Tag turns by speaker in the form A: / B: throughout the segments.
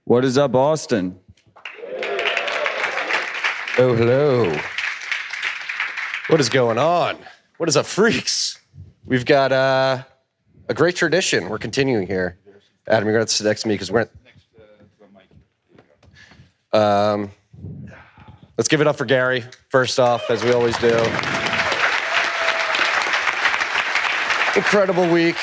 A: What is up, Austin?
B: Oh, hello. What is going on? What is up, freaks? We've got a great tradition. We're continuing here. Adam, you're going to sit next to me because we're... Let's give it up for Gary, first off, as we always do. Incredible week.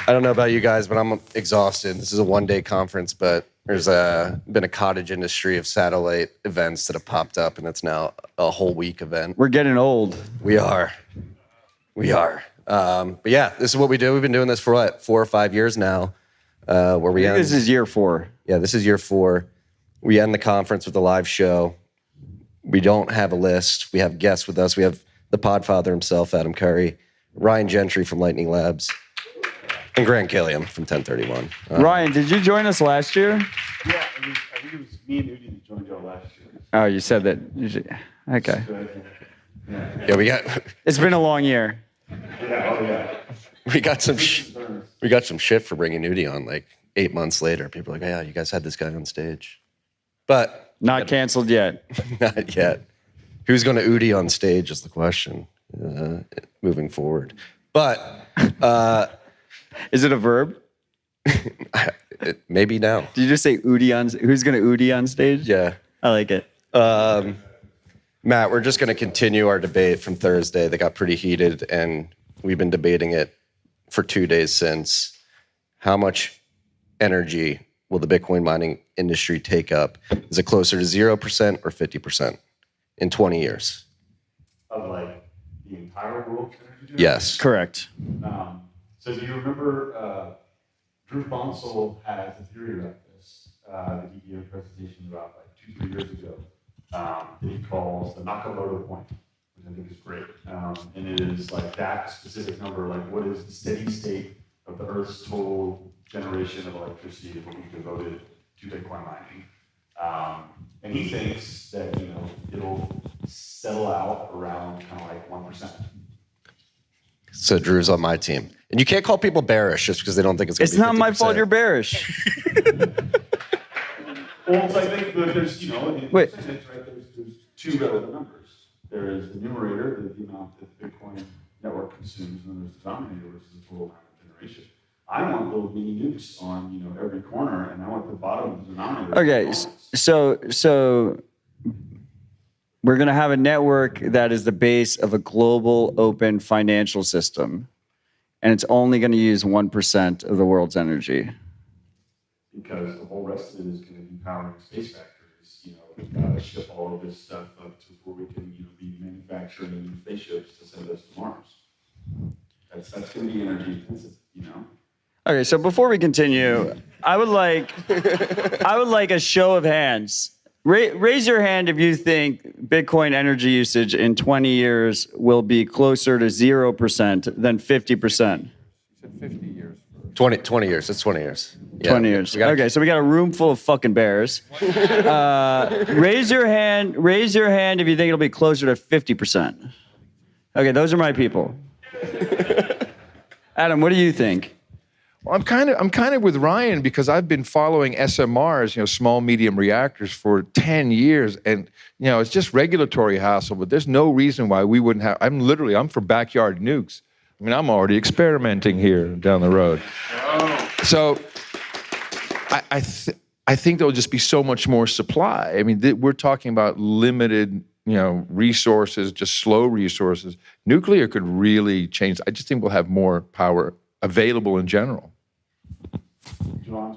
B: I don't know about you guys, but I'm exhausted. This is a one-day conference, but there's been a cottage industry of satellite events that have popped up, and it's now a whole week event.
A: We're getting old.
B: We are. But yeah, this is what we do. We've been doing this for what, 4 or 5 years now.
A: This is year 4.
B: Yeah, this is year 4. We end the conference with a live show. We don't have a list. We have guests with us. We have the Podfather himself, Adam Curry, Ryan Gentry from Lightning Labs, and Grant Gilliam from 1031.
A: Ryan, did you join us last year?
C: Yeah, I think it was me and Udi that joined y'all last year.
A: Oh, you said that. Okay.
B: Yeah, we got.
A: It's been a long year.
C: Yeah.
B: We got some shit for bringing Udi on like 8 months later. People are like, yeah, you guys had this guy on stage. But
A: not canceled yet.
B: Not yet. Who's going to Udi on stage is the question moving forward. But
A: is it a verb?
B: Maybe now.
A: Did you just say Udi on? Who's going to Udi on stage?
B: Yeah,
A: I like it.
B: Matt, we're just going to continue our debate from Thursday that got pretty heated, and we've been debating it for 2 days since. How much energy will the Bitcoin mining industry take up? Is it closer to 0% or 50% in 20 years?
C: Of like the entire world's energy generation?
B: Yes.
A: Correct.
C: So do you remember Drew Bonsall has a theory about this that he gave a presentation about like 2-3 years ago that he calls the Nakamoto point, which I think is great. And it is like that specific number, like what is the steady state of the Earth's total generation of electricity that will be devoted to Bitcoin mining. And he thinks that, it'll settle out around kind of like 1%.
B: So Drew's on my team. And you can't call people bearish just because they don't think it's going to be 50%.
A: It's not my fault you're bearish.
C: Well, so I think that there's, in
A: Wait.
C: percentage, right, there's 2 relevant numbers. There is the numerator, the amount that the Bitcoin network consumes, and then there's the denominator, which is the total amount of generation. I want little mini nukes on, every corner, and I want the bottom of the denominator.
A: Okay, so we're going to have a network that is the base of a global open financial system, and it's only going to use 1% of the world's energy.
C: Because the whole rest of it is going to be powering space factories. We've got to ship all of this stuff up to where we can, be manufacturing spaceships to send us to Mars. That's going to be energy intensive,
A: Okay, so before we continue, I would like a show of hands. Raise your hand if you think Bitcoin energy usage in 20 years will be closer to 0% than 50%.
D: You said 50 years.
B: 20 years. It's 20 years. Yeah.
A: 20 years. Okay, so we got a room full of fucking bears. Raise your hand if you think it'll be closer to 50%. Okay, those are my people. Adam, what do you think?
D: Well, I'm kind of with Ryan because I've been following SMRs, small medium reactors for 10 years, and it's just regulatory hassle. But there's no reason why we wouldn't have. I'm for backyard nukes. I mean, I'm already experimenting here down the road. So I think there'll just be so much more supply. I mean, we're talking about limited, resources, just slow resources. Nuclear could really change. I just think we'll have more power available in general.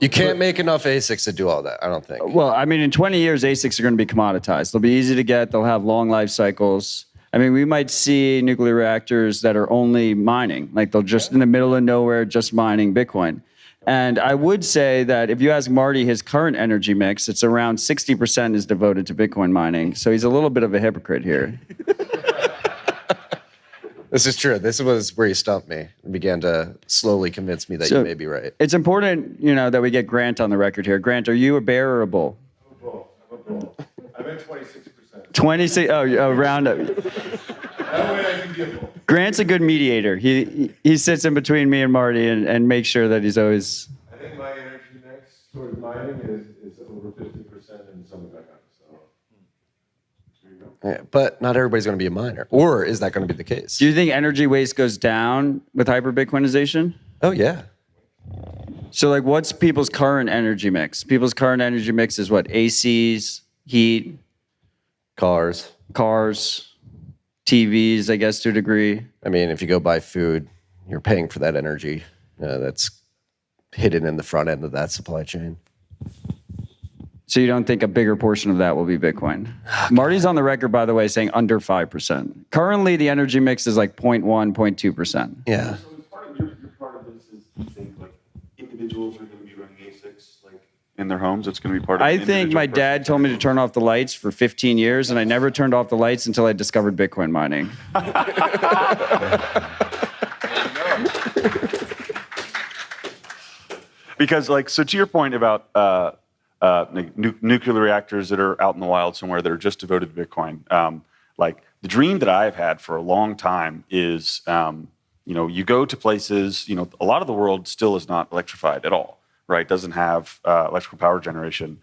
B: You can't make enough ASICs to do all that, I don't think.
A: Well, I mean, in 20 years, ASICs are going to be commoditized. They'll be easy to get. They'll have long life cycles. I mean, we might see nuclear reactors that are only mining. Like they'll just in the middle of nowhere, just mining Bitcoin. And I would say that if you ask Marty his current energy mix, it's around 60% is devoted to Bitcoin mining. So he's a little bit of a hypocrite here.
B: This is true. This was where you stumped me and began to slowly convince me that you may be right.
A: It's important, that we get Grant on the record here. Grant, are you a bear or a bull?
C: I'm a bull. I'm at 26%.
A: 26. Oh, round up.
C: That way I can be a bull.
A: Grant's a good mediator. He sits in between me and Marty and makes sure that he's always.
C: I think my energy mix towards mining is over 50% and some of that kind of stuff. There you go.
B: Yeah, but not everybody's going to be a miner. Or is that going to be the case?
A: Do you think energy waste goes down with hyper Bitcoinization?
B: Oh, yeah.
A: So like what's people's current energy mix? People's current energy mix is what? ACs, heat,
B: Cars.
A: TVs, I guess to a degree.
B: I mean, if you go buy food, you're paying for that energy. That's hidden in the front end of that supply chain.
A: So you don't think a bigger portion of that will be Bitcoin? Marty's on the record, by the way, saying under 5%. Currently, the energy mix is like 0.1, 0.2%.
B: Yeah.
C: So as part of your part of this is you think like individuals are going to be running ASICs like in their homes. It's going to be part of.
A: I think my dad told me to turn off the lights for 15 years, and I never turned off the lights until I discovered Bitcoin mining.
C: Because like so to your point about nuclear reactors that are out in the wild somewhere that are just devoted to Bitcoin. Like the dream that I've had for a long time is, you go to places, a lot of the world still is not electrified at all, right? Doesn't have electrical power generation.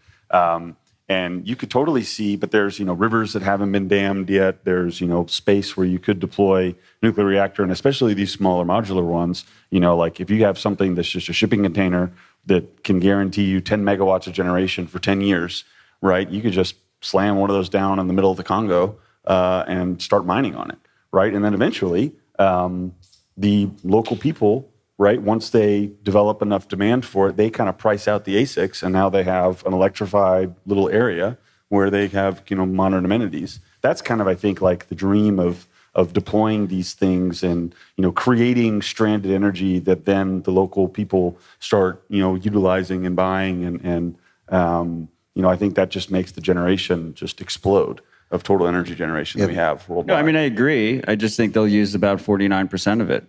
C: And you could totally see, but there's, rivers that haven't been dammed yet. There's, space where you could deploy nuclear reactor, and especially these smaller modular ones, like if you have something that's just a shipping container that can guarantee you 10 megawatts of generation for 10 years, right? You could just slam one of those down in the middle of the Congo and start mining on it, right? And then eventually, the local people, right, once they develop enough demand for it, they kind of price out the ASICs, and now they have an electrified little area where they have, modern amenities. That's kind of, I think, like the dream of deploying these things and, creating stranded energy that then the local people start, utilizing and buying. And I think that just makes the generation just explode of total energy generation that we have worldwide.
A: No, I mean, I agree. I just think they'll use about 49% of it.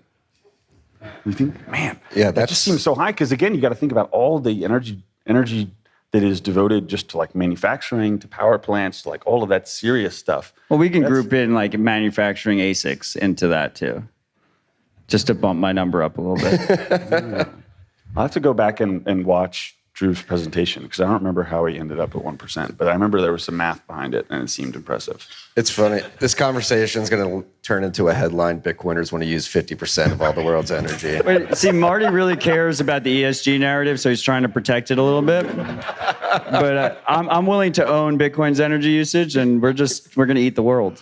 C: You think, man,
B: Yeah,
C: that just seems so high. Because again, you got to think about all the energy that is devoted just to like manufacturing, to power plants, to like all of that serious stuff.
A: Well, we can group in like manufacturing ASICs into that too, just to bump my number up a little bit.
C: I'll have to go back and watch Drew's presentation because I don't remember how he ended up at 1%, but I remember there was some math behind it and it seemed impressive.
B: It's funny. This conversation is going to turn into a headline. Bitcoiners want to use 50% of all the world's energy.
A: Wait, see, Marty really cares about the ESG narrative, so he's trying to protect it a little bit. But I'm willing to own Bitcoin's energy usage, and we're going to eat the world.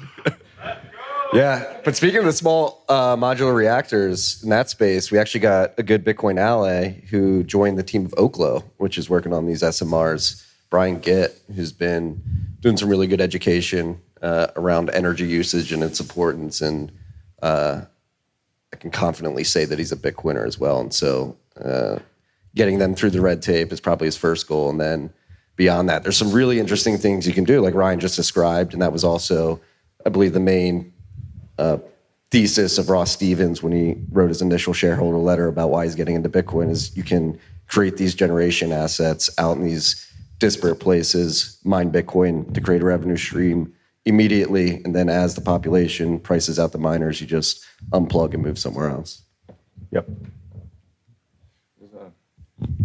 B: Yeah, but speaking of the small modular reactors in that space, we actually got a good Bitcoin ally who joined the team of Oklo, which is working on these SMRs. Brian Gitt, who's been doing some really good education around energy usage and its importance, and I can confidently say that he's a Bitcoiner as well. And so getting them through the red tape is probably his first goal. And then beyond that, there's some really interesting things you can do, like Ryan just described, and that was also, I believe, the main thesis of Ross Stevens when he wrote his initial shareholder letter about why he's getting into Bitcoin is you can create these generation assets out in these disparate places, mine Bitcoin to create a revenue stream immediately, and then as the population prices out the miners, you just unplug and move somewhere else.
C: Yep.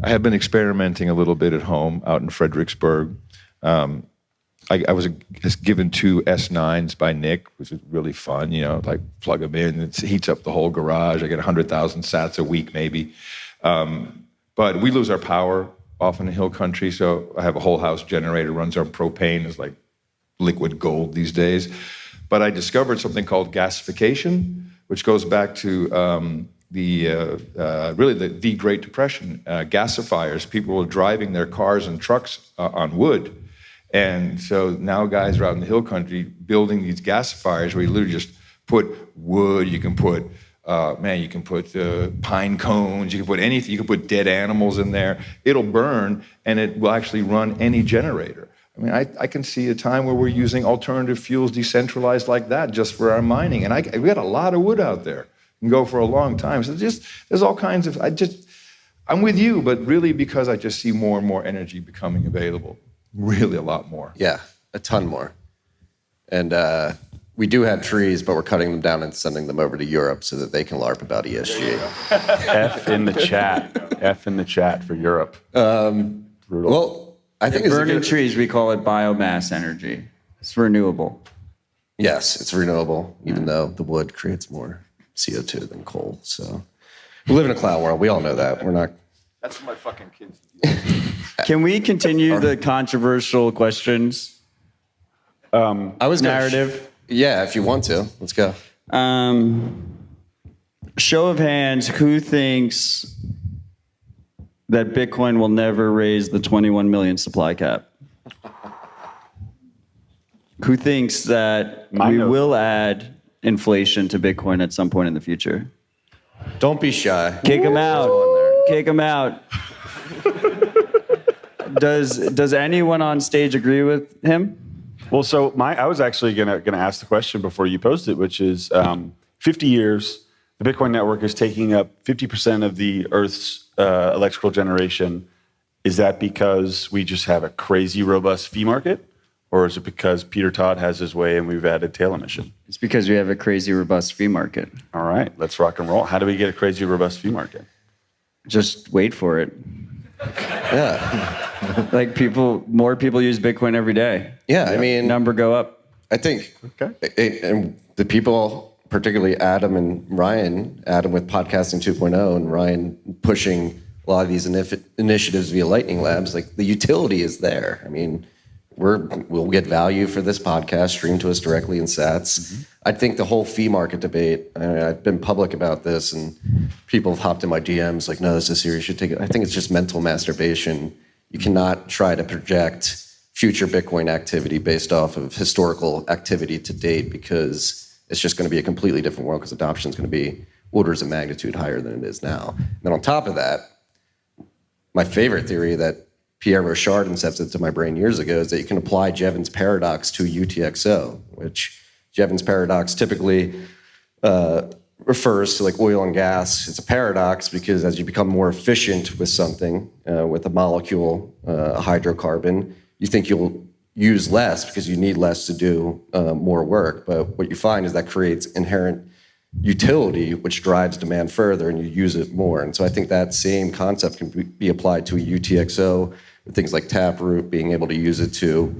D: I have been experimenting a little bit at home out in Fredericksburg. I was given 2 S9s by Nick, which is really fun, like plug them in, it heats up the whole garage. I get 100,000 sats a week maybe. But we lose our power often in hill country, so I have a whole house generator, runs on propane, is like liquid gold these days. But I discovered something called gasification, which goes back to the Great Depression. Gasifiers, people were driving their cars and trucks on wood. And so now guys are out in the hill country building these gasifiers where you literally just put wood, you can put pine cones, you can put anything, you can put dead animals in there. It'll burn and it will actually run any generator. I mean, I can see a time where we're using alternative fuels decentralized like that just for our mining. And we got a lot of wood out there. Can go for a long time. So there's all kinds of, I'm with you, but really because I just see more and more energy becoming available. Really a lot more.
B: Yeah, a ton more. And we do have trees, but we're cutting them down and sending them over to Europe so that they can LARP about ESG.
C: F in the chat. F in the chat for Europe. Brutal.
B: Well, I think it's a
A: Burning
B: good,
A: trees, we call it biomass energy. It's renewable.
B: yes, it's renewable, even though the wood creates more CO2 than coal. So we live in a cloud world. We all know that. We're not.
C: That's what my fucking kids do.
A: Can we continue the controversial questions
B: I was gonna
A: narrative?
B: yeah, if you want to, let's go.
A: Show of hands, who thinks that Bitcoin will never raise the 21 million supply cap? Who thinks that we will add inflation to Bitcoin at some point in the future?
B: Don't be shy.
A: Kick him out. Kick him out. Does anyone on stage agree with him?
C: Well, so I was actually gonna ask the question before you posed it, which is 50 years, the Bitcoin network is taking up 50% of the Earth's electrical generation. Is that because we just have a crazy robust fee market? Or is it because Peter Todd has his way and we've added tail emission?
A: It's because we have a crazy robust fee market.
C: All right, let's rock and roll. How do we get a crazy robust fee market?
A: Just wait for it.
B: Yeah.
A: Like more people use Bitcoin every day.
B: Yeah, I mean,
A: Number go up.
B: I think,
C: Okay.
B: and the people, particularly Adam and Ryan, Adam with Podcasting 2.0 and Ryan pushing a lot of these initiatives via Lightning Labs, like the utility is there. I mean, we'll get value for this podcast streamed to us directly in sats. Mm-hmm. I think the whole fee market debate, I've been public about this and people have hopped in my DMs like, no, this is serious, you should take it. I think it's just mental masturbation. You cannot try to project future Bitcoin activity based off of historical activity to date because it's just going to be a completely different world because adoption is going to be orders of magnitude higher than it is now. And then on top of that, my favorite theory that Pierre Rochard incepted to my brain years ago is that you can apply Jevons paradox to UTXO, which Jevons paradox typically refers to like oil and gas. It's a paradox because as you become more efficient with something, with a molecule, a hydrocarbon, you think you'll use less because you need less to do more work. But what you find is that creates inherent utility, which drives demand further and you use it more. And so I think that same concept can be applied to a UTXO with things like Taproot, being able to use it to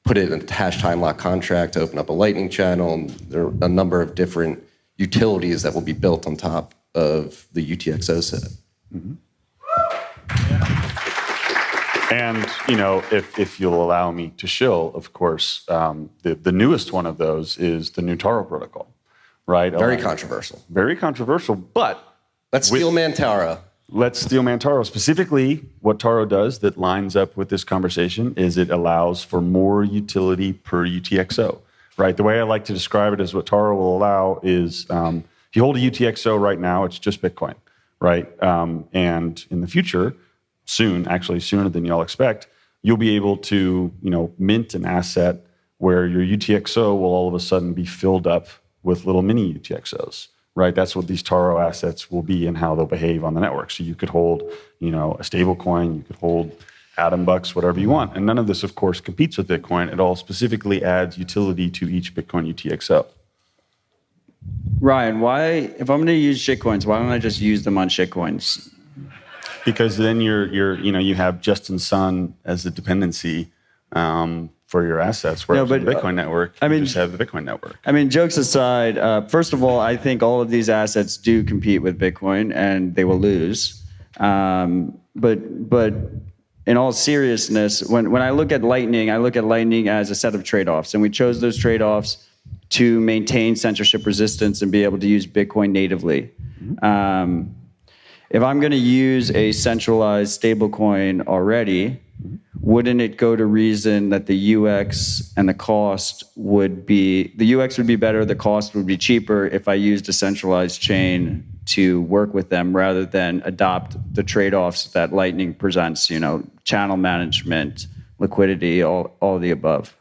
B: put it in a hash time lock contract to open up a lightning channel. And there are a number of different utilities that will be built on top of the UTXO set.
C: Mm-hmm. And, you know, if you'll allow me to shill, of course, the newest one of those is the new Taro protocol, right?
B: Very controversial.
C: Very controversial, but...
B: Let's steal man Taro.
C: Let's steal man Taro. Specifically, what Taro does that lines up with this conversation is it allows for more utility per UTXO, right? The way I like to describe it is what Taro will allow is if you hold a UTXO right now, it's just Bitcoin, right? And in the future, soon, actually sooner than y'all expect, you'll be able to, you know, mint an asset where your UTXO will all of a sudden be filled up with little mini UTXOs, right? That's what these Taro assets will be and how they'll behave on the network. So you could hold, you know, a stable coin, you could hold Atom Bucks, whatever you want. And none of this, of course, competes with Bitcoin. It all specifically adds utility to each Bitcoin UTXO.
A: Ryan, if I'm going to use shitcoins, why don't I just use them on shitcoins?
C: Because then you have Justin Sun as a dependency for your assets. Whereas the Bitcoin network, you just have the Bitcoin network.
A: I mean, jokes aside, first of all, I think all of these assets do compete with Bitcoin, and they will lose. But in all seriousness, when I look at Lightning as a set of trade-offs, and we chose those trade-offs to maintain censorship resistance and be able to use Bitcoin natively. Mm-hmm. If I'm going to use a centralized stablecoin already, wouldn't it go to reason that the UX and the cost would be, the UX would be better, the cost would be cheaper if I used a centralized chain to work with them rather than adopt the trade-offs that Lightning presents, you know, channel management, liquidity, all the above?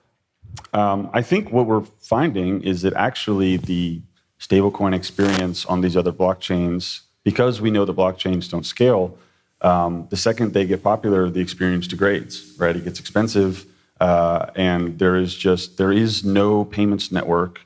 C: I think what we're finding is that actually the stablecoin experience on these other blockchains, because we know the blockchains don't scale, the second they get popular, the experience degrades, right? It gets expensive, and there is no payments network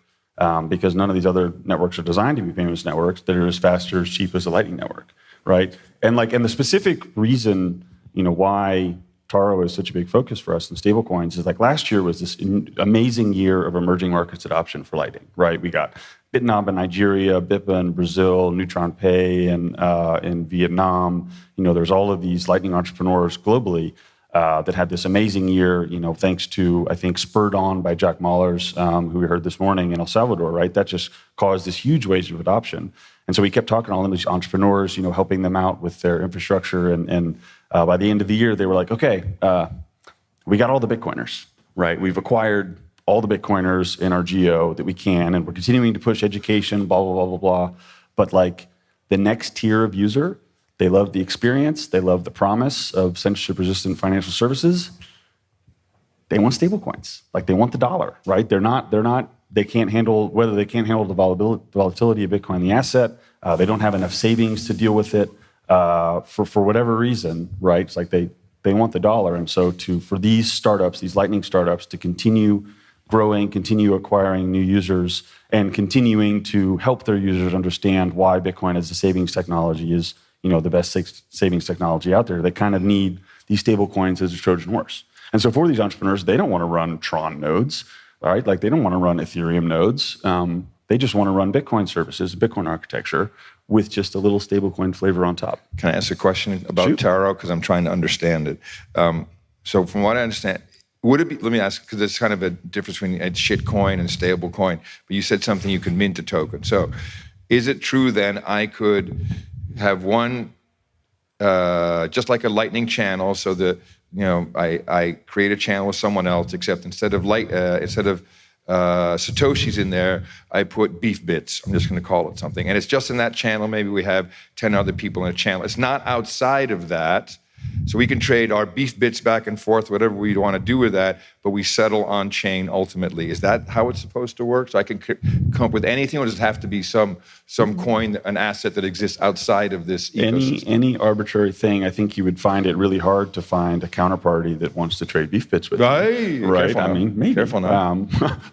C: because none of these other networks are designed to be payments networks that are as fast or as cheap as a Lightning network, right? And the specific reason, why Taro is such a big focus for us in stablecoins is like last year was this amazing year of emerging markets adoption for Lightning, right? We got Bitnob in Nigeria, BIPA in Brazil, Neutron Pay in Vietnam. There's all of these Lightning entrepreneurs globally that had this amazing year, thanks to, I think, spurred on by Jack Mallers, who we heard this morning in El Salvador, right? That just caused this huge wave of adoption. And so we kept talking to all of these entrepreneurs, helping them out with their infrastructure. And by the end of the year, they were like, okay, we got all the Bitcoiners, right? We've acquired all the Bitcoiners in our geo that we can, and we're continuing to push education, blah, blah, blah, blah, blah. But like the next tier of user, they love the experience, they love the promise of censorship-resistant financial services. They want stablecoins, like they want the dollar, right? They can't handle the volatility of Bitcoin, the asset. They don't have enough savings to deal with it for whatever reason, right? It's like they want the dollar. And so for these startups, these Lightning startups, to continue growing, continue acquiring new users, and continuing to help their users understand why Bitcoin as a savings technology is the best savings technology out there, they kind of need these stable coins as a Trojan horse. And so for these entrepreneurs, they don't want to run Tron nodes, right? Like they don't want to run Ethereum nodes. They just want to run Bitcoin services, Bitcoin architecture, with just a little stablecoin flavor on top.
D: Can I ask a question about Taro? Because I'm trying to understand it. So from what I understand, would it be, let me ask, because there's kind of a difference between a shitcoin and stablecoin, but you said something you could mint a token. So is it true then I could have one, just like a Lightning channel, so that I create a channel with someone else, except instead of Satoshis in there, I put beef bits. I'm just going to call it something, and it's just in that channel. Maybe we have 10 other people in a channel. It's not outside of that. So we can trade our beef bits back and forth, whatever we want to do with that, but we settle on chain ultimately. Is that how it's supposed to work? So I can come up with anything, or does it have to be some coin, an asset that exists outside of this ecosystem?
C: Any arbitrary thing, I think you would find it really hard to find a counterparty that wants to trade beef bits with you. Right.
D: Careful
C: I mean, maybe.
D: Careful now.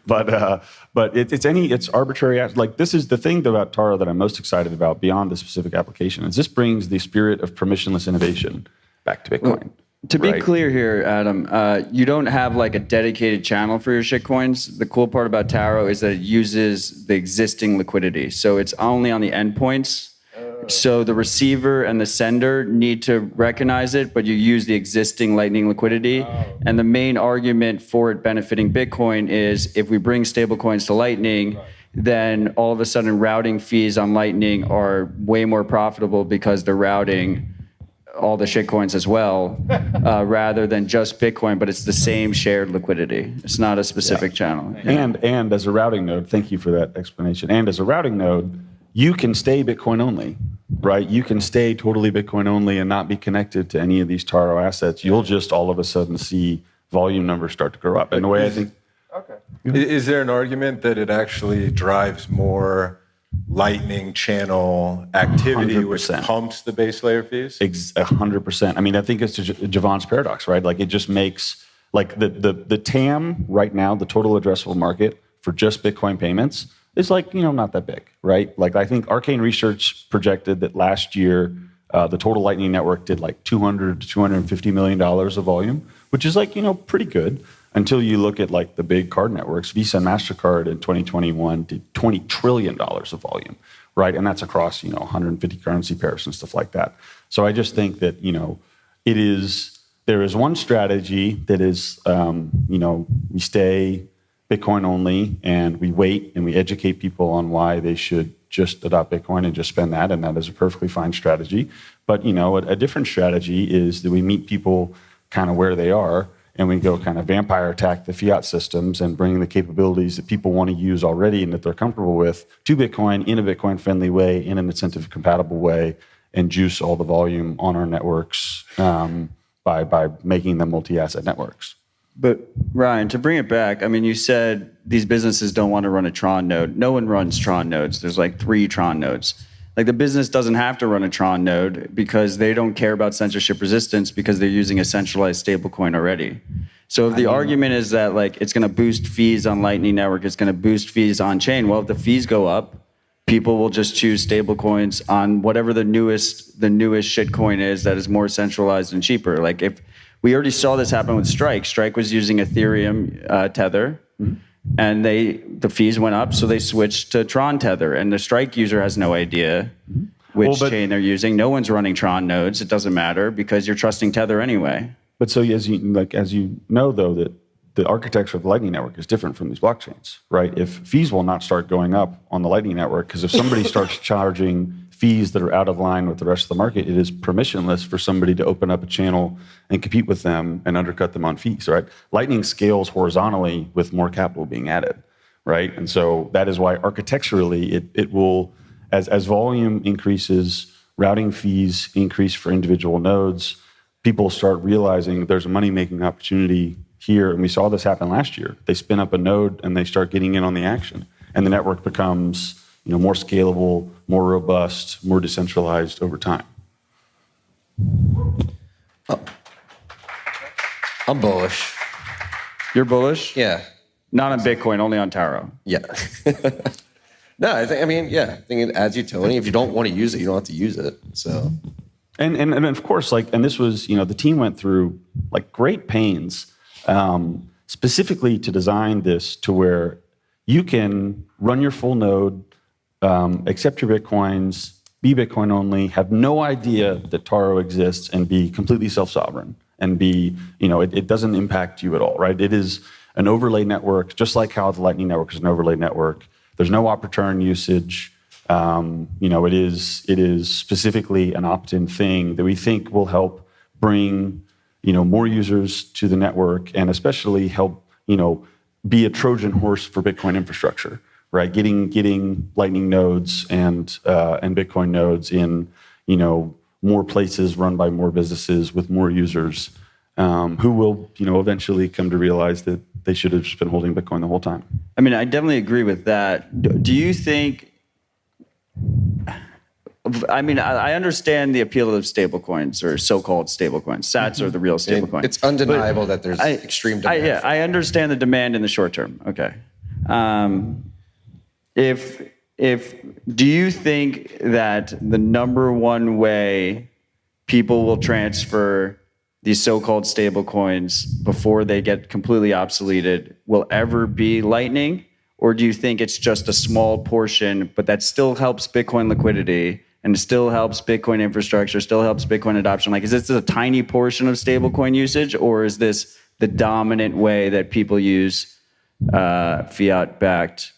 C: But it's arbitrary. Like this is the thing about Taro that I'm most excited about beyond the specific application. Is this brings the spirit of permissionless innovation back to Bitcoin.
A: Well, to be clear here, Adam, you don't have like a dedicated channel for your shitcoins. The cool part about Taro is that it uses the existing liquidity. So it's only on the endpoints. So the receiver and the sender need to recognize it, but you use the existing Lightning liquidity. And the main argument for it benefiting Bitcoin is if we bring stablecoins to Lightning, then all of a sudden routing fees on Lightning are way more profitable because they're routing all the shitcoins as well, rather than just Bitcoin, but it's the same shared liquidity. It's not a specific channel.
C: And as a routing node, thank you for that explanation. And as a routing node, you can stay Bitcoin only, right? You can stay totally Bitcoin only and not be connected to any of these Taro assets. You'll just all of a sudden see volume numbers start to grow up. And the way I think...
E: Okay. Is there an argument that it actually drives more Lightning channel activity
C: 100%.
E: which pumps the base layer fees?
C: 100%. I mean, I think it's Javon's paradox, right? Like it just makes, like the TAM right now, the total addressable market for just Bitcoin payments is like, not that big, right? Like I think Arcane Research projected that last year, the total Lightning network did like $200 to $250 million of volume, which is like, pretty good. Until you look at like the big card networks, Visa and MasterCard in 2021 did $20 trillion of volume, right? And that's across, 150 currency pairs and stuff like that. So I just think that, there is one strategy that is, we stay Bitcoin only and we wait and we educate people on why they should just adopt Bitcoin and just spend that. And that is a perfectly fine strategy. But, a different strategy is that we meet people kind of where they are, and we go kind of vampire attack the fiat systems and bring the capabilities that people want to use already and that they're comfortable with to Bitcoin in a Bitcoin-friendly way, in an incentive-compatible way, and juice all the volume on our networks by making them multi-asset networks.
A: But Ryan, to bring it back, I mean, you said these businesses don't want to run a Tron node. No one runs Tron nodes. There's like 3 Tron nodes. Like the business doesn't have to run a Tron node because they don't care about censorship resistance because they're using a centralized stablecoin already. So if the argument is that like it's going to boost fees on Lightning Network, it's going to boost fees on chain. Well, if the fees go up, people will just choose stablecoins on whatever the newest shitcoin is that is more centralized and cheaper. Like if we already saw this happen with Strike. Strike was using Ethereum Tether, and the fees went up, so they switched to Tron Tether, and the Strike user has no idea which chain they're using. No one's running Tron nodes. It doesn't matter because you're trusting Tether anyway.
F: But so as you know, though, that the architecture of the Lightning Network is different from these blockchains, right? If fees will not start going up on the Lightning Network, because if somebody starts charging fees that are out of line with the rest of the market, it is permissionless for somebody to open up a channel and compete with them and undercut them on fees, right? Lightning scales horizontally with more capital being added, right? And so that is why architecturally it will, as volume increases, routing fees increase for individual nodes, people start realizing there's a money-making opportunity here. And we saw this happen last year. They spin up a node and they start getting in on the action. And the network becomes more scalable, more robust, more decentralized over time.
B: I'm bullish.
A: You're bullish?
B: Yeah.
A: Not on Bitcoin, only on Taro.
B: Yeah. No, I think it adds utility. If you don't want to use it, you don't have to use it. So.
F: And of course, and this was, the team went through great pains, specifically to design this to where you can run your full node, accept your Bitcoins, be Bitcoin only, have no idea that Taro exists, and be completely self-sovereign, and be, it doesn't impact you at all, right? It is an overlay network, just like how the Lightning Network is an overlay network. There's no op return usage. It is specifically an opt-in thing that we think will help bring, more users to the network, and especially help, be a Trojan horse for Bitcoin infrastructure, right? Getting Lightning nodes and Bitcoin nodes in, more places run by more businesses with more users, who will, eventually come to realize that they should have just been holding Bitcoin the whole time.
A: I mean, I definitely agree with that. Do you think? I understand the appeal of stablecoins or so-called stablecoins. Sats are the real stablecoins.
B: It's undeniable that there's extreme demand.
A: I understand the demand in the short term. Okay. Do you think that the number one way people will transfer these so-called stablecoins before they get completely obsoleted will ever be Lightning? Or do you think it's just a small portion, but that still helps Bitcoin liquidity and still helps Bitcoin infrastructure, still helps Bitcoin adoption? Is this a tiny portion of stablecoin usage, or is this the dominant way that people use fiat-backed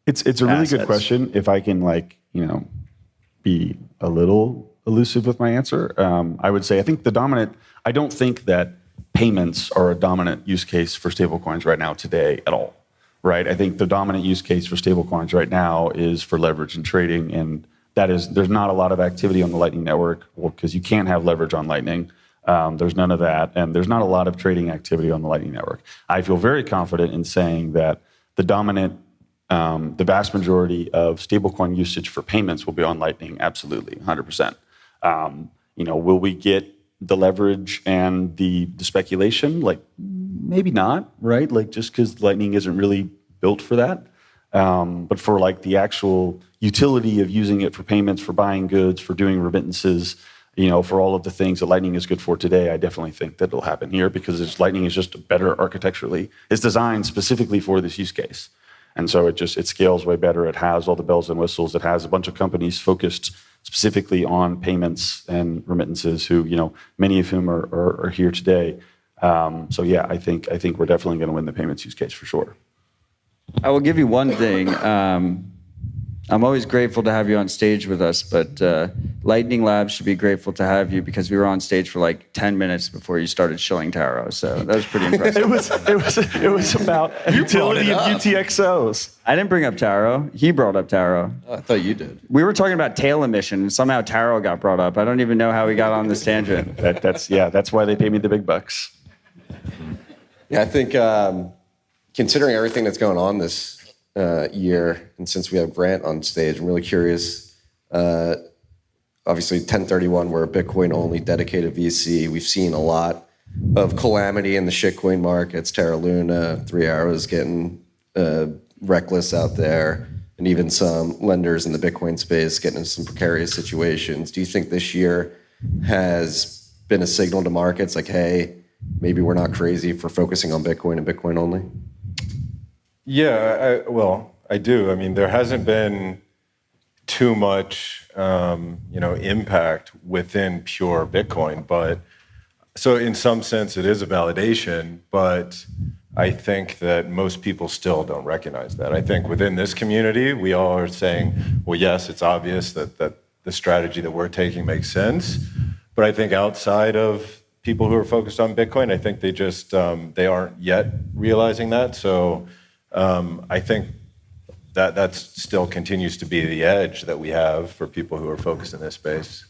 F: It's a really
A: assets?
F: good question. If I can be a little elusive with my answer, I would say I don't think that payments are a dominant use case for stablecoins right now today at all. Right, I think the dominant use case for stablecoins right now is for leverage and trading, and there's not a lot of activity on the Lightning Network, because you can't have leverage on Lightning. There's none of that, and there's not a lot of trading activity on the Lightning Network. I feel very confident in saying that the vast majority of stablecoin usage for payments will be on Lightning, absolutely, 100%. Will we get the leverage and the speculation? Maybe not, right? Just because Lightning isn't really built for that. But for the actual utility of using it for payments, for buying goods, for doing remittances, for all of the things that Lightning is good for today, I definitely think that it'll happen here, because Lightning is just better architecturally. It's designed specifically for this use case. And so it scales way better. It has all the bells and whistles. It has a bunch of companies focused specifically on payments and remittances, who, many of whom are here today. So yeah, I think we're definitely going to win the payments use case for sure.
A: I will give you one thing. I'm always grateful to have you on stage with us, but Lightning Labs should be grateful to have you, because we were on stage for 10 minutes before you started shilling Taro. So that was pretty impressive.
F: It was about utility of UTXOs.
A: I didn't bring up Taro. He brought up Taro.
B: Oh, I thought you did.
A: We were talking about tail emission, and somehow Taro got brought up. I don't even know how we got on this tangent.
F: That's why they pay me the big bucks.
B: Yeah, I think considering everything that's going on this year, and since we have Grant on stage, I'm really curious. Obviously, 1031, we're a Bitcoin-only dedicated VC. We've seen a lot of calamity in the shitcoin markets. Terra Luna, 3 Arrows getting reckless out there. and even some lenders in the Bitcoin space getting into some precarious situations. Do you think this year has been a signal to markets like, hey, maybe we're not crazy for focusing on Bitcoin and Bitcoin only?
E: Yeah, I do. I mean, there hasn't been too much, impact within pure Bitcoin, but so in some sense it is a validation, but I think that most people still don't recognize that. I think within this community, we all are saying, well, yes, it's obvious that the strategy that we're taking makes sense, but I think outside of people who are focused on Bitcoin, I think they just, they aren't yet realizing that. So I think that still continues to be the edge that we have for people who are focused in this space.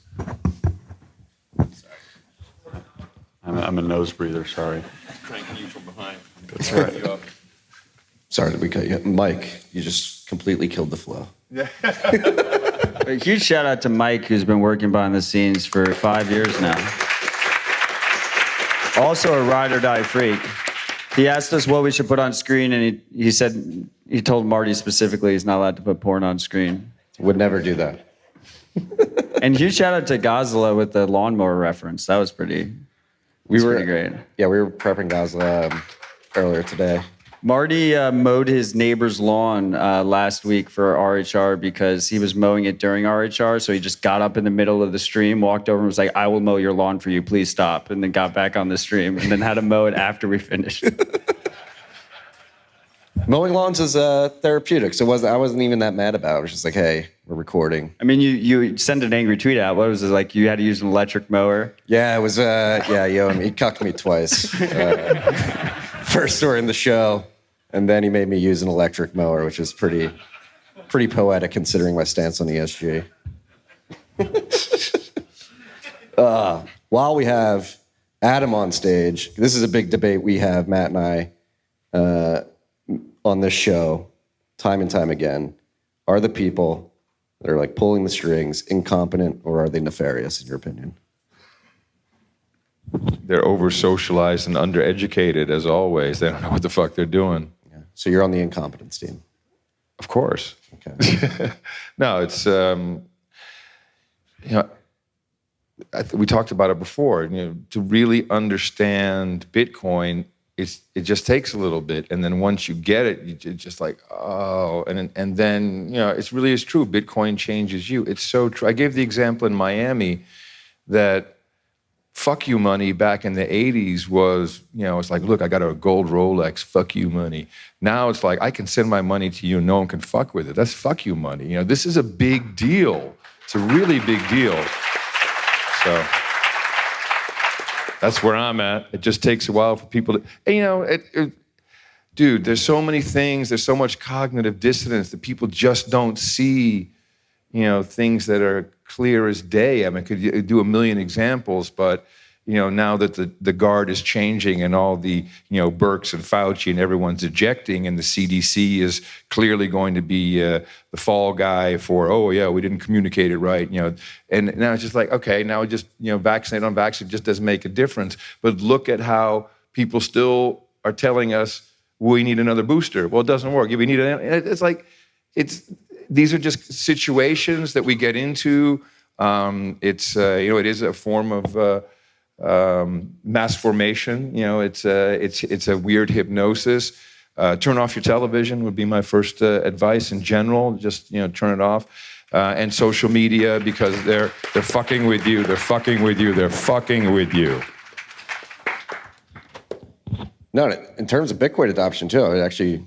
F: I'm a nose breather, sorry.
G: Cranking you from behind.
F: That's right.
B: Sorry, did we cut you? Mike, you just completely killed the flow.
A: A huge shout out to Mike, who's been working behind the scenes for 5 years now. Also a ride or die freak. He asked us what we should put on screen, and he said he told Marty specifically he's not allowed to put porn on screen.
B: Would never do that.
A: And huge shout out to Gazla with the lawnmower reference. That was pretty. Pretty great.
B: Yeah, we were prepping Gazla earlier today.
A: Marty mowed his neighbor's lawn last week for RHR because he was mowing it during RHR. So he just got up in the middle of the stream, walked over and was like, I will mow your lawn for you. Please stop. And then got back on the stream and then had to mow it after we finished.
B: Mowing lawns is therapeutic. So I wasn't even that mad about it. I was just like, hey, we're recording.
A: I mean, you sent an angry tweet out. What was it like? You had to use an electric mower?
B: Yeah, it was, he cucked me twice. First during the show, and then he made me use an electric mower, which is pretty poetic considering my stance on ESG. While we have Adam on stage, this is a big debate we have, Matt and I, on this show, time and time again. Are the people that are like pulling the strings incompetent, or are they nefarious in your opinion?
D: They're over-socialized and undereducated, as always. They don't know what the fuck they're doing.
B: Yeah. So you're on the incompetence team.
D: Of course.
B: Okay.
D: No, it's, we talked about it before. To really understand Bitcoin, it just takes a little bit, and then once you get it, it's just like, oh, and then it really is true. Bitcoin changes you. It's so true. I gave the example in Miami that fuck you money back in the 80s was, it's like, look, I got a gold Rolex, fuck you money. Now it's like, I can send my money to you and no one can fuck with it. That's fuck you money. This is a big deal. It's a really big deal. So that's where I'm at. It just takes a while for people to, and, dude, there's so many things, there's so much cognitive dissonance that people just don't see, things that are clear as day. I mean, could do a million examples, but, now that the guard is changing and all the, Birx and Fauci and everyone's ejecting and the CDC is clearly going to be the fall guy for, oh, yeah, we didn't communicate it right, And now it's just like, okay, now just, vaccinate, unvaccinate just doesn't make a difference. But look at how people still are telling us we need another booster. Well, it doesn't work. We need it's like, these are just situations that we get into. It is a form of mass formation. It's a weird hypnosis. Turn off your television would be my first advice in general. Just turn it off. And social media, because they're fucking with you. They're fucking with you. They're fucking with you.
B: No, in terms of Bitcoin adoption too, I'd actually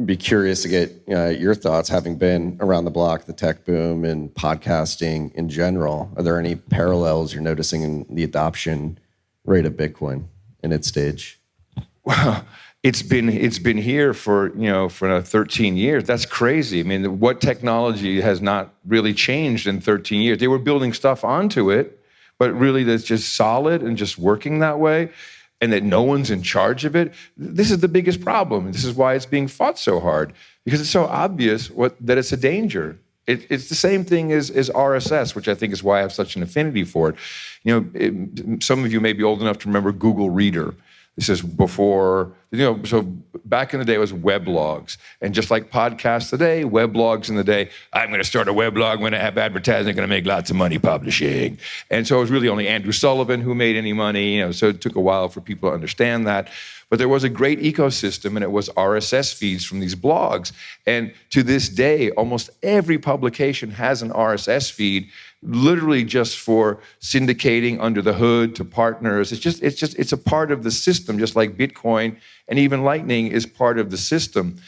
B: be curious to get your thoughts, having been around the block, the tech boom and podcasting in general. Are there any parallels you're noticing in the adoption rate of Bitcoin in its stage?
D: Well, it's been here for 13 years. That's crazy. I mean, what technology has not really changed in 13 years? They were building stuff onto it, but really that's just solid and just working that way, and that no one's in charge of it. This is the biggest problem. This is why it's being fought so hard, because it's so obvious that it's a danger. It's the same thing as RSS, which I think is why I have such an affinity for it. Some of you may be old enough to remember Google Reader. This is before So back in the day, it was weblogs. And just like podcasts today, weblogs in the day, I'm going to start a weblog, I'm going to have advertising, I'm going to make lots of money publishing. And so it was really only Andrew Sullivan who made any money, so it took a while for people to understand that. But there was a great ecosystem, and it was RSS feeds from these blogs. And to this day, almost every publication has an RSS feed, literally just for syndicating under the hood to partners. It's a part of the system, just like Bitcoin and even Lightning is part of the system.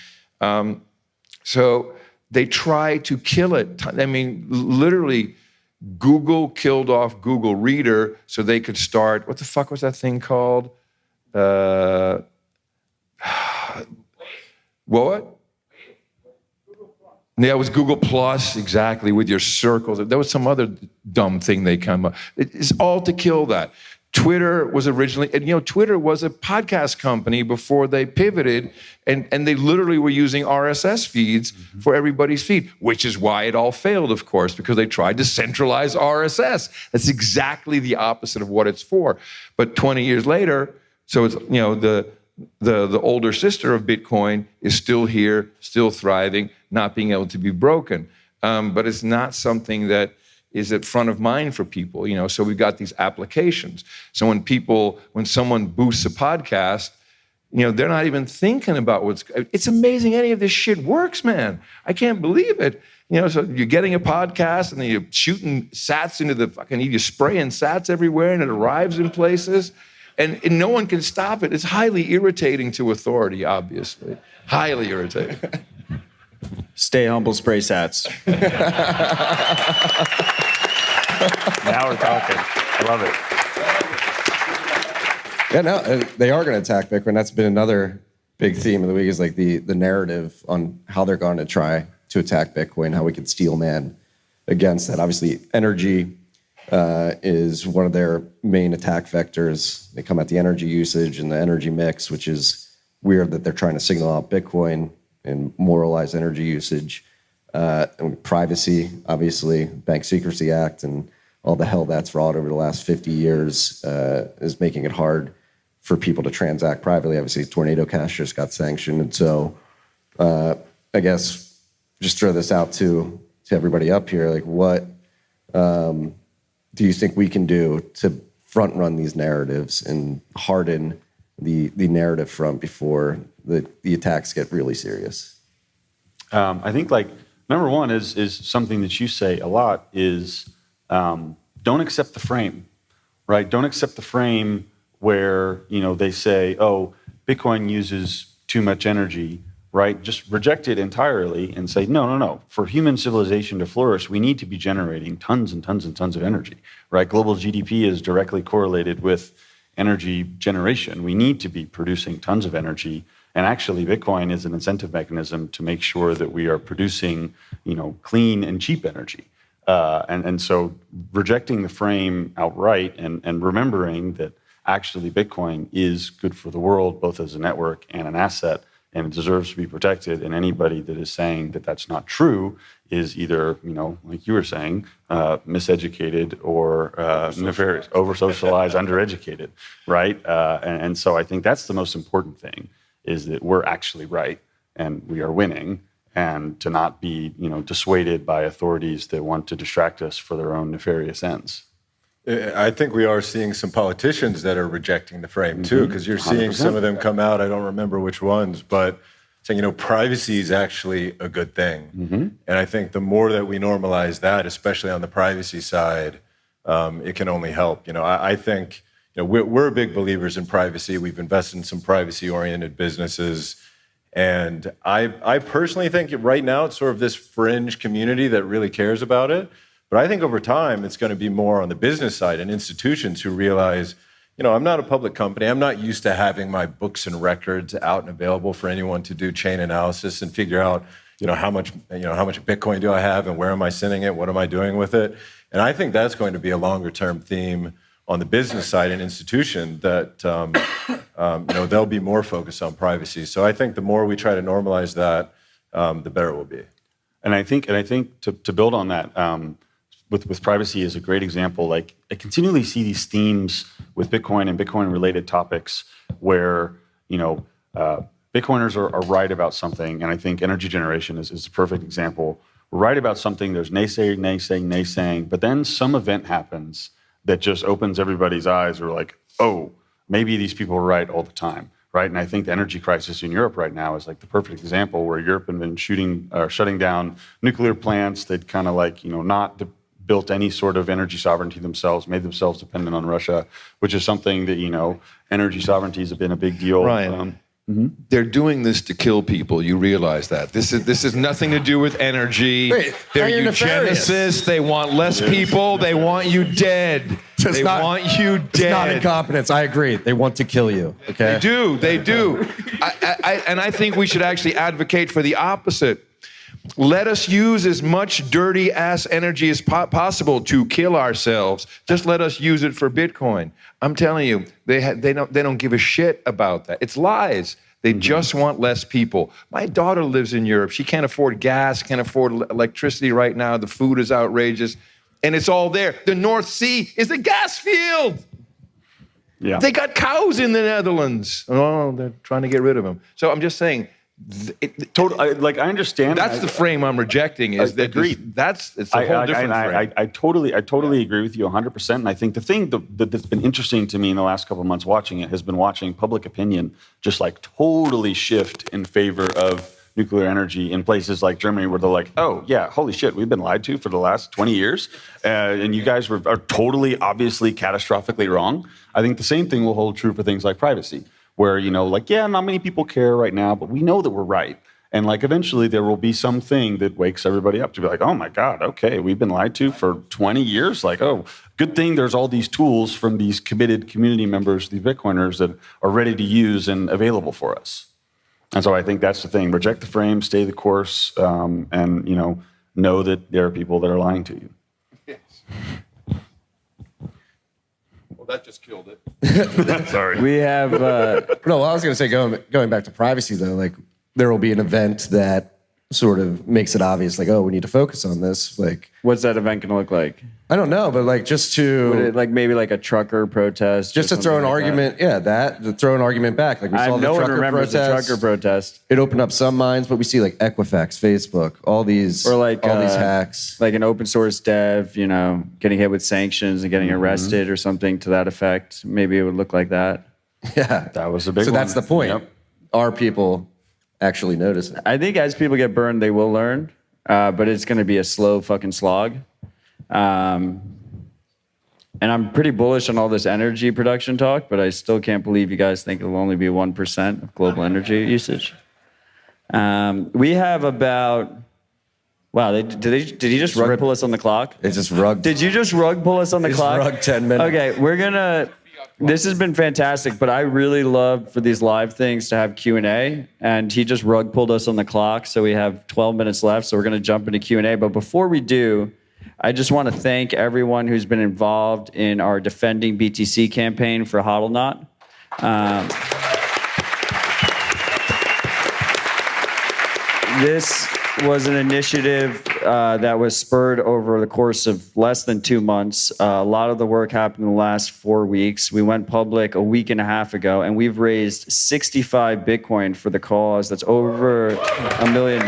D: So they try to kill it. I mean, literally, Google killed off Google Reader so they could start, what the fuck was that thing called? What? Yeah, it was Google Plus, exactly, with your circles. There was some other dumb thing they come up. It's all to kill that. Twitter was originally, and Twitter was a podcast company before they pivoted, and they literally were using RSS feeds for everybody's feed, which is why it all failed, of course, because they tried to centralize RSS. That's exactly the opposite of what it's for. But 20 years later, so it's, the older sister of Bitcoin is still here, still thriving, not being able to be broken. But it's not something that is at front of mind for people, so we've got these applications. So when someone boosts a podcast, they're not even thinking about it's amazing any of this shit works, man. I can't believe it. So you're getting a podcast and then you're shooting sats into you're spraying sats everywhere and it arrives in places. And no one can stop it. It's highly irritating to authority, obviously. Highly irritating.
A: Stay humble, spray sats.
G: Now we're talking. I love it.
B: Yeah, no, they are going to attack Bitcoin. That's been another big theme of the week, is like the narrative on how they're going to try to attack Bitcoin, how we can steel man against that. Obviously, energy is one of their main attack vectors. They come at the energy usage and the energy mix, which is weird that they're trying to signal out Bitcoin and moralize energy usage. And privacy, obviously, Bank Secrecy Act and all the hell that's wrought over the last 50 years is making it hard for people to transact privately. Obviously, Tornado Cash just got sanctioned. And so I guess just throw this out to everybody up here, like what do you think we can do to front run these narratives and harden the narrative front before the attacks get really serious?
F: I think number one is something that you say a lot is don't accept the frame, right? Don't accept the frame where they say, oh, Bitcoin uses too much energy, right? Just reject it entirely and say, no. For human civilization to flourish, we need to be generating tons and tons and tons of energy, right? Global GDP is directly correlated with energy generation. We need to be producing tons of energy. And actually, Bitcoin is an incentive mechanism to make sure that we are producing, clean and cheap energy. And so rejecting the frame outright and remembering that actually Bitcoin is good for the world, both as a network and an asset, and it deserves to be protected. And anybody that is saying that that's not true is either, like you were saying, miseducated or nefarious, over-socialized, undereducated, right? And so I think that's the most important thing, is that we're actually right and we are winning, and to not be, dissuaded by authorities that want to distract us for their own nefarious ends.
E: I think we are seeing some politicians that are rejecting the frame too, because you're seeing 100%. Some of them come out, I don't remember which ones, but saying, privacy is actually a good thing. Mm-hmm. And I think the more that we normalize that, especially on the privacy side, it can only help. I think we're big believers in privacy. We've invested in some privacy-oriented businesses. And I personally think right now it's sort of this fringe community that really cares about it. But I think over time, it's going to be more on the business side and institutions who realize, I'm not a public company. I'm not used to having my books and records out and available for anyone to do chain analysis and figure out, how much Bitcoin do I have and where am I sending it? What am I doing with it? And I think that's going to be a longer term theme on the business side and institution that, they'll be more focused on privacy. So I think the more we try to normalize that, the better it will be.
F: And I think to build on that, with privacy is a great example. I continually see these themes with Bitcoin and Bitcoin-related topics where, Bitcoiners are right about something, and I think energy generation is a perfect example. We're right about something. There's naysaying, but then some event happens that just opens everybody's eyes. We're like, oh, maybe these people are right all the time, right? And I think the energy crisis in Europe right now is like the perfect example where Europe had been shutting down nuclear plants. They'd kind of like, not built any sort of energy sovereignty themselves, made themselves dependent on Russia, which is something that, energy sovereignties have been a big deal.
D: Ryan, they're doing this to kill people. You realize that. This is nothing to do with energy.
B: Wait,
D: They're
B: now you're nefarious.
D: eugenicists. They want less people. They want you dead. They want you dead.
B: It's not incompetence. I agree. They want to kill you. Okay.
D: They do. And I think we should actually advocate for the opposite. Let us use as much dirty ass energy as possible to kill ourselves. Just let us use it for Bitcoin. I'm telling you, they don't give a shit about that. It's lies. They just want less people. My daughter lives in Europe. She can't afford gas, can't afford electricity right now. The food is outrageous, and it's all there. The North Sea is a gas field.
F: Yeah.
D: They got cows in the Netherlands. Oh, they're trying to get rid of them. So I'm just saying.
F: I understand.
D: That's the frame I'm rejecting. Is that
F: agreed?
D: It's a whole different frame.
F: I totally agree with you 100%. And I think the thing that's been interesting to me in the last couple of months watching it has been watching public opinion just like totally shift in favor of nuclear energy in places like Germany, where they're like, oh yeah, holy shit, we've been lied to for the last 20 years, and you guys are totally, obviously, catastrophically wrong. I think the same thing will hold true for things like privacy. Where, yeah, not many people care right now, but we know that we're right. And like eventually there will be something that wakes everybody up to be like, oh my God, okay, we've been lied to for 20 years. Like, oh, good thing there's all these tools from these committed community members, these Bitcoiners that are ready to use and available for us. And so I think that's the thing. Reject the frame, stay the course, and know that there are people that are lying to you.
D: That just killed it.
F: Sorry.
A: We have
B: No, I was going to say, going back to privacy, though, like there will be an event that sort of makes it obvious, like, oh, we need to focus on this. Like,
A: what's that event going to look like?
B: I don't know, but like just
A: Would
B: to
A: it, like maybe like a trucker protest,
B: just to throw an argument, to throw an argument back. Like we saw the
A: no one
B: trucker
A: remembers the
B: protest.
A: trucker protest,
B: It opened up some minds, but we see like Equifax, Facebook, all these
A: or like
B: all these hacks.
A: like an open source dev, getting hit with sanctions and getting arrested or something to that effect. Maybe it would look like that.
B: Yeah,
F: That was a big
B: so
F: one.
B: that's the point.
F: Yep.
B: Are people actually noticing?
A: I think as people get burned, they will learn, but it's going to be a slow fucking slog. And I'm pretty bullish on all this energy production talk, but I still can't believe you guys think it'll only be 1% of global energy usage. We have about, wow, did he just rug pull us on the clock?
B: It's just rug.
A: Did you just rug pull us on the
B: Just
A: clock?
B: rug 10 minutes.
A: Okay, this has been fantastic, but I really love for these live things to have Q&A, and he just rug pulled us on the clock, so we have 12 minutes left, so we're going to jump into Q&A. But before we do, I just want to thank everyone who's been involved in our Defending BTC campaign for HodlHodl. This was an initiative that was spurred over the course of less than 2 months. A lot of the work happened in the last 4 weeks. We went public a week and a half ago, and we've raised 65 Bitcoin for the cause. That's over $1 million.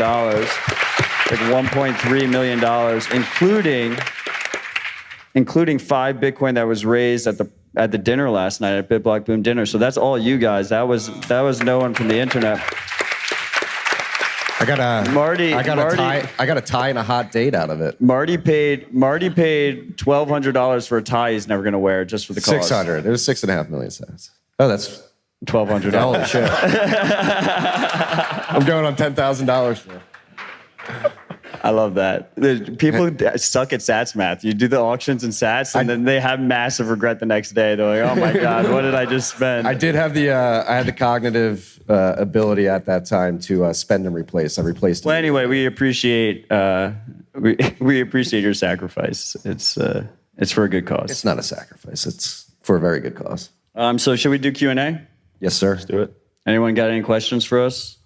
A: Like $1.3 million, including 5 Bitcoin that was raised at the dinner last night at BitBlock Boom dinner. So that's all you guys. That was no one from the internet.
B: I got a tie and a hot date out of it.
A: Marty paid $1,200 for a tie he's never gonna wear just for the cause.
B: 600. It was 6.5 million cents. Oh, that's
A: $1,200.
B: holy shit. I'm going on $10,000.
A: I love that. People suck at Sats math. You do the auctions in Sats, and then they have massive regret the next day. They're like, "Oh my God, what did I just spend?"
B: I did have I had the cognitive ability at that time to spend and replace. I replaced.
A: Well, anyway, we appreciate we appreciate your sacrifice. It's for a good cause.
B: It's not a sacrifice. It's for a very good cause.
A: So should we do Q&A?
B: Yes, sir.
A: Do it. Anyone got any questions for us?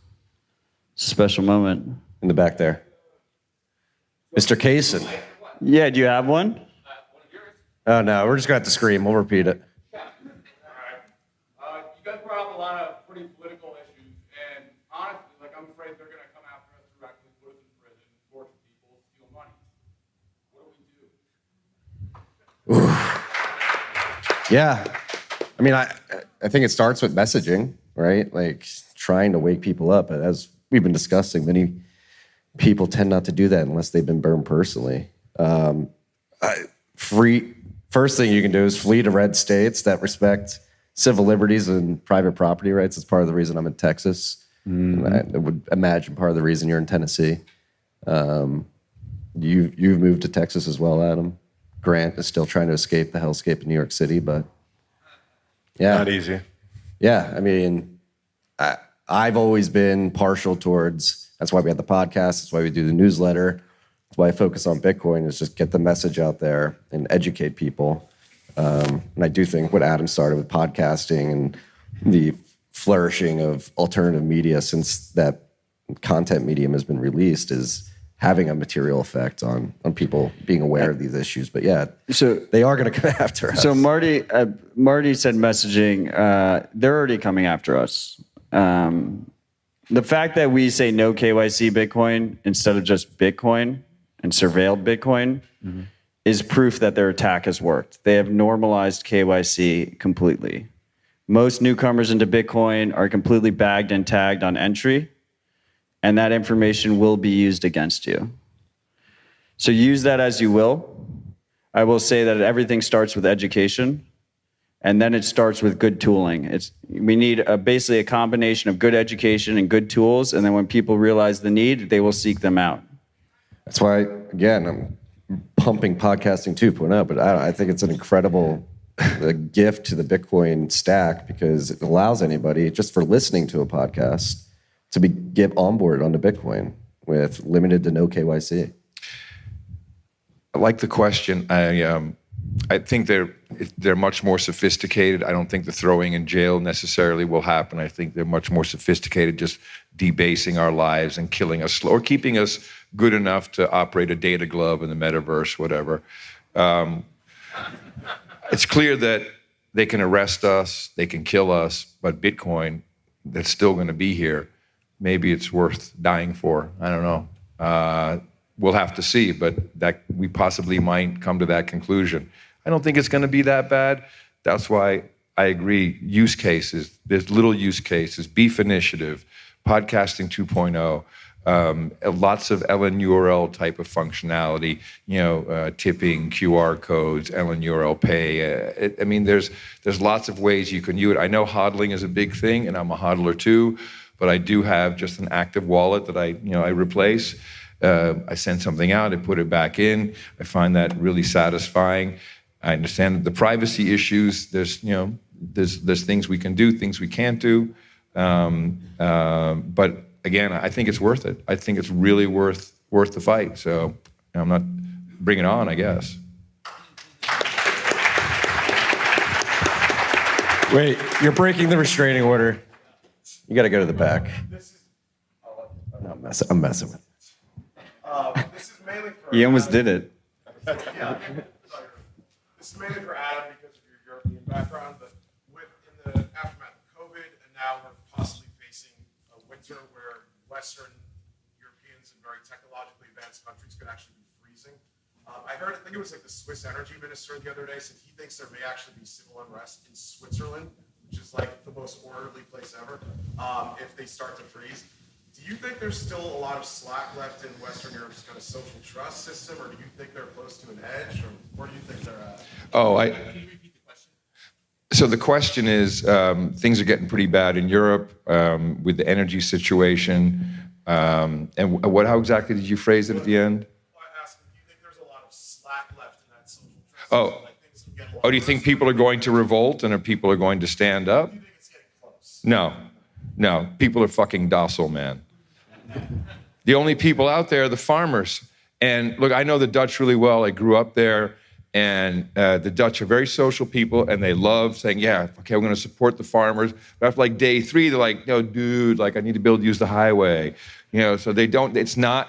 A: It's a special moment.
B: In the back there. Mr. Kaysen.
A: Yeah, do you have one?
B: Oh, no, we're just going to have to scream. We'll repeat it.
H: You guys brought up a lot of pretty political issues
B: Yeah. I mean, I think it starts with messaging, right? Like trying to wake people up. As we've been discussing, many people tend not to do that unless they've been burned personally. First thing you can do is flee to red states that respect civil liberties and private property rights. It's part of the reason I'm in Texas. And I would imagine part of the reason you're in Tennessee. You've moved to Texas as well, Adam. Grant is still trying to escape the hellscape of New York City, but yeah.
E: Not easy.
B: Yeah, I mean, I've always been partial towards, that's why we have the podcast, that's why we do the newsletter, that's why I focus on Bitcoin, is just get the message out there and educate people. And I do think what Adam started with podcasting and the flourishing of alternative media since that content medium has been released is having a material effect on people being aware of these issues. But yeah, so they are going to come after us.
A: So Marty said messaging. They're already coming after us. The fact that we say no KYC Bitcoin instead of just Bitcoin and surveilled Bitcoin is proof that their attack has worked. They have normalized KYC completely. Most newcomers into Bitcoin are completely bagged and tagged on entry, and that information will be used against you. So use that as you will. I will say that everything starts with education, and then it starts with good tooling. We need basically a combination of good education and good tools, and then when people realize the need, they will seek them out.
B: That's why, again, I'm pumping podcasting 2.0, but I think it's an incredible gift to the Bitcoin stack because it allows anybody, just for listening to a podcast, to get onboarded onto Bitcoin with limited to no KYC.
D: I like the question. I think they're much more sophisticated. I don't think the throwing in jail necessarily will happen. I think they're much more sophisticated, just debasing our lives and killing us slow, or keeping us good enough to operate a data glove in the metaverse, whatever. It's clear that they can arrest us, they can kill us, but Bitcoin, that's still going to be here. Maybe it's worth dying for. I don't know. We'll have to see, but that we possibly might come to that conclusion. I don't think it's going to be that bad. That's why I agree. Use cases, there's little use cases, Beef Initiative, Podcasting 2.0, lots of LN URL type of functionality, tipping, QR codes, LN URL pay. I mean, there's lots of ways you can use it. I know hodling is a big thing, and I'm a hodler too, but I do have just an active wallet that I replace. I send something out, I put it back in. I find that really satisfying. I understand the privacy issues. There's things we can do, things we can't do. But again, I think it's worth it. I think it's really worth the fight. So I'm not, bring it on, I guess.
B: Wait, you're breaking the restraining order. You got to go to the back. No, I'm messing with you.
C: This is mainly for
A: He almost did it.
C: Yeah. This is mainly for Adam because of your European background, but in the aftermath of COVID, and now we're possibly facing a winter where Western Europeans and very technologically advanced countries could actually be freezing. I think it was like the Swiss energy minister the other day said he thinks there may actually be civil unrest in Switzerland, which is like the most orderly place ever, if they start to freeze. Do you think there's still a lot of slack left in Western Europe's kind of social trust system, or do you think they're close to an edge, or where do you think they're at? Can you repeat the question?
D: So the question is, things are getting pretty bad in Europe with the energy situation. And how exactly did you phrase it at the end?
C: Well, I asked, do you think there's a lot of slack left in that social trust system? Like things can get a lot
D: Do you think people are going to revolt and people are going to stand up?
C: Do you think it's getting close?
D: No, people are fucking docile, man. The only people out there are the farmers. And look, I know the Dutch really well. I grew up there, and the Dutch are very social people, and they love saying, yeah, okay, we're going to support the farmers. But after like day 3, they're like, no, dude, like I need to be able to use the highway. So they don't, it's not,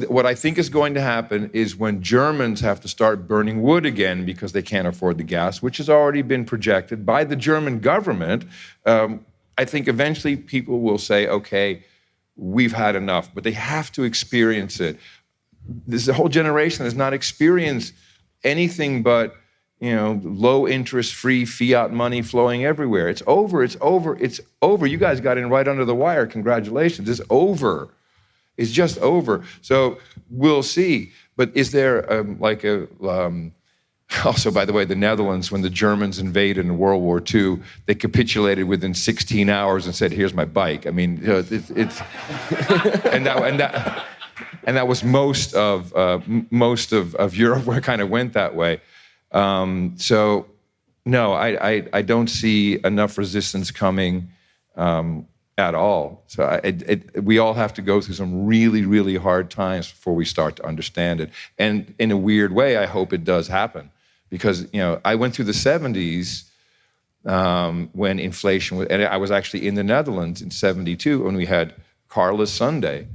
D: what I think is going to happen is when Germans have to start burning wood again because they can't afford the gas, which has already been projected by the German government, I think eventually people will say, okay, we've had enough, but they have to experience it. There's a whole generation that has not experienced anything but, low interest, free fiat money flowing everywhere. It's over. It's over. It's over. You guys got in right under the wire. Congratulations. It's over. It's just over. So we'll see. But is there also, by the way, the Netherlands, when the Germans invaded in World War II, they capitulated within 16 hours and said, "Here's my bike." I mean, it's and that was most of Europe where it kind of went that way. So, no, I don't see enough resistance coming at all. So we all have to go through some really, really hard times before we start to understand it. And in a weird way, I hope it does happen. Because, I went through the 70s when inflation was, and I was actually in the Netherlands in 72 when we had Carless Sunday.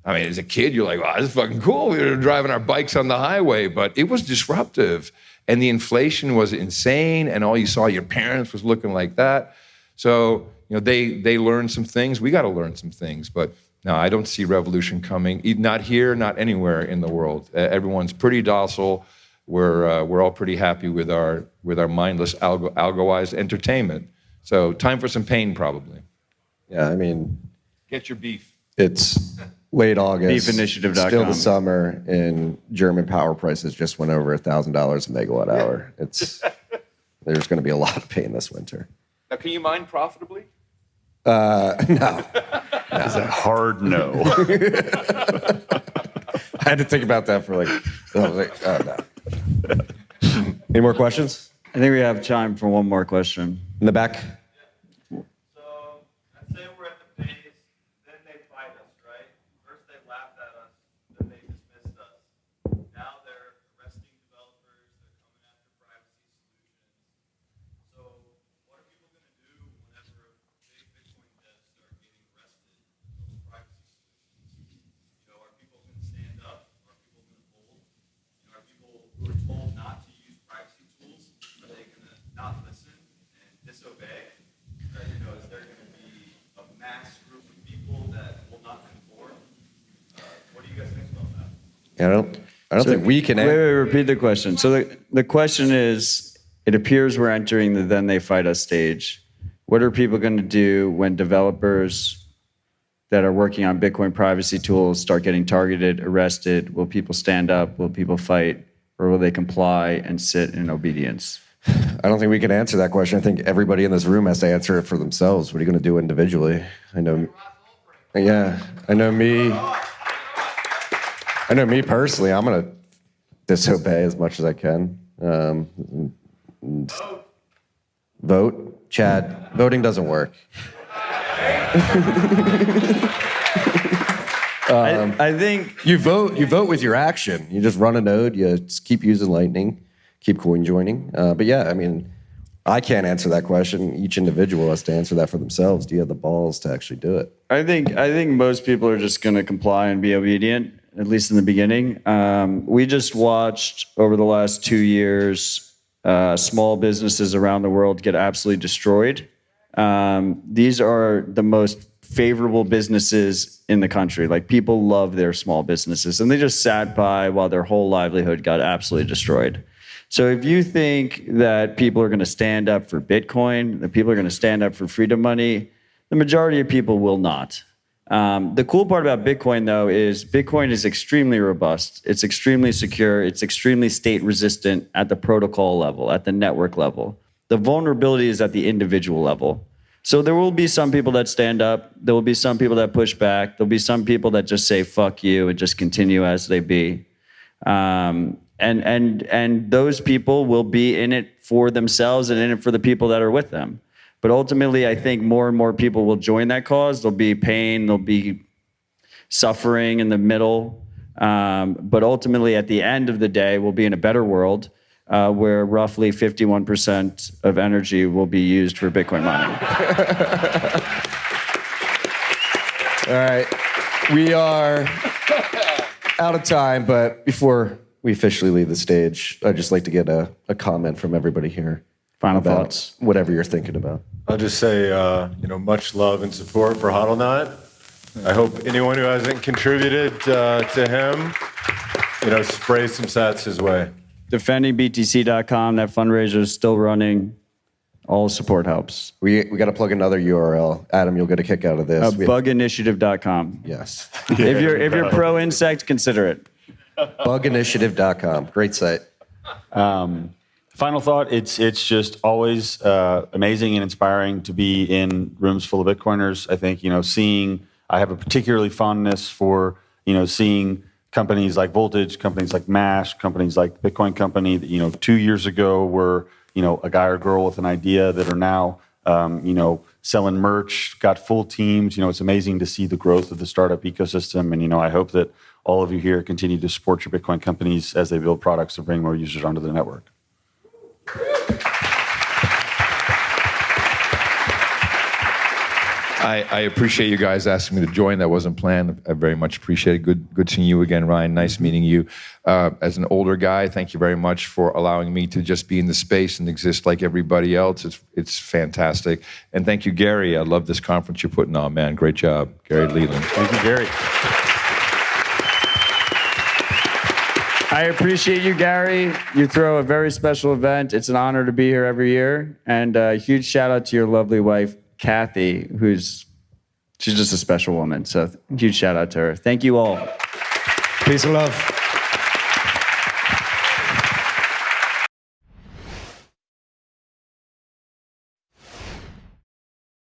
D: I mean, as a kid, you're like, wow, this is fucking cool. We were driving our bikes on the highway, but it was disruptive. And the inflation was insane, and all you saw your parents was looking like that. So, they learned some things. We got to learn some things. But no, I don't see revolution coming, not here, not anywhere in the world. Everyone's pretty docile. We're all pretty happy with our mindless algoized entertainment. So time for some pain, probably.
B: Yeah, I mean,
D: get your beef.
B: It's late August.
A: Beefinitiative.com.
B: Still the summer, and German power prices just went over $1,000 a megawatt hour. There's going to be a lot of pain this winter.
D: Now, can you mine profitably?
B: No.
F: It's a hard no.
B: I had to think about that for no. Any more questions?
A: I think we have time for one more question.
B: In the back?
H: So, let's say we're at the base, then they fight us, right? First they laughed at us, then they dismissed us. Now they're arresting developers, they're coming after privacy solutions. So, what are people going to do whenever big Bitcoin devs start getting arrested for privacy solutions? Are people going to stand up? Are people going to fold? Are people who are told not to use privacy tools, are they going to not listen and disobey? Is there going to be a mass group of people that will not conform? What do you guys think about that?
B: I don't think we can.
A: Wait, repeat the question. So the question is, it appears we're entering the then they fight us stage. What are people going to do when developers that are working on Bitcoin privacy tools start getting targeted, arrested? Will people stand up? Will people fight? Or will they comply and sit in obedience?
B: I don't think we can answer that question. I think everybody in this room has to answer it for themselves. What are you going to do individually? I know me personally. I'm going to disobey as much as I can. Vote. Chad, voting doesn't work.
A: I think
B: You vote with your action. You just run a node. You just keep using Lightning, keep coin joining. But yeah, I mean, I can't answer that question. Each individual has to answer that for themselves. Do you have the balls to actually do it?
A: I think most people are just going to comply and be obedient, at least in the beginning. We just watched over the last 2 years small businesses around the world get absolutely destroyed. These are the most favorable businesses in the country. Like, people love their small businesses, and they just sat by while their whole livelihood got absolutely destroyed. So if you think that people are going to stand up for Bitcoin, that people are going to stand up for freedom money, the majority of people will not. The cool part about Bitcoin, though, is Bitcoin is extremely robust. It's extremely secure. It's extremely state resistant at the protocol level, at the network level. The vulnerability is at the individual level. So there will be some people that stand up. There will be some people that push back. There'll be some people that just say, fuck you, and just continue as they be. And those people will be in it for themselves and in it for the people that are with them. But ultimately, I think more and more people will join that cause. There'll be pain, there'll be suffering in the middle. But ultimately, at the end of the day, we'll be in a better world where roughly 51% of energy will be used for Bitcoin mining.
B: All right. We are out of time, but before we officially leave the stage, I'd just like to get a comment from everybody here.
A: Final
B: about
A: thoughts.
B: Whatever you're thinking about.
E: I'll just say, much love and support for HodlHodl. I hope anyone who hasn't contributed to him spray some sats his way.
A: DefendingBTC.com. That fundraiser is still running. All support helps.
B: We got to plug another URL. Adam, you'll get a kick out of this.
A: Buginitiative.com.
B: Yes.
A: If you're pro insect, consider it.
B: Buginitiative.com. Great site.
F: Final thought, it's just always amazing and inspiring to be in rooms full of Bitcoiners. I think, I have a particularly fondness for, seeing companies like Voltage, companies like Mash, companies like Bitcoin Company that, 2 years ago were, a guy or girl with an idea that are now, selling merch, got full teams. It's amazing to see the growth of the startup ecosystem. And, I hope that all of you here continue to support your Bitcoin companies as they build products to bring more users onto the network.
D: I appreciate you guys asking me to join. That wasn't planned. I very much appreciate it. Good seeing you again, Ryan. Nice meeting you. As an older guy, thank you very much for allowing me to just be in the space and exist like everybody else. It's fantastic. And thank you, Gary. I love this conference you're putting on, man. Great job, Gary Leland.
F: Thank you, Gary.
A: I appreciate you, Gary. You throw a very special event. It's an honor to be here every year. And a huge shout out to your lovely wife, Kathy, she's just a special woman. So huge shout out to her. Thank you all.
I: Peace and love.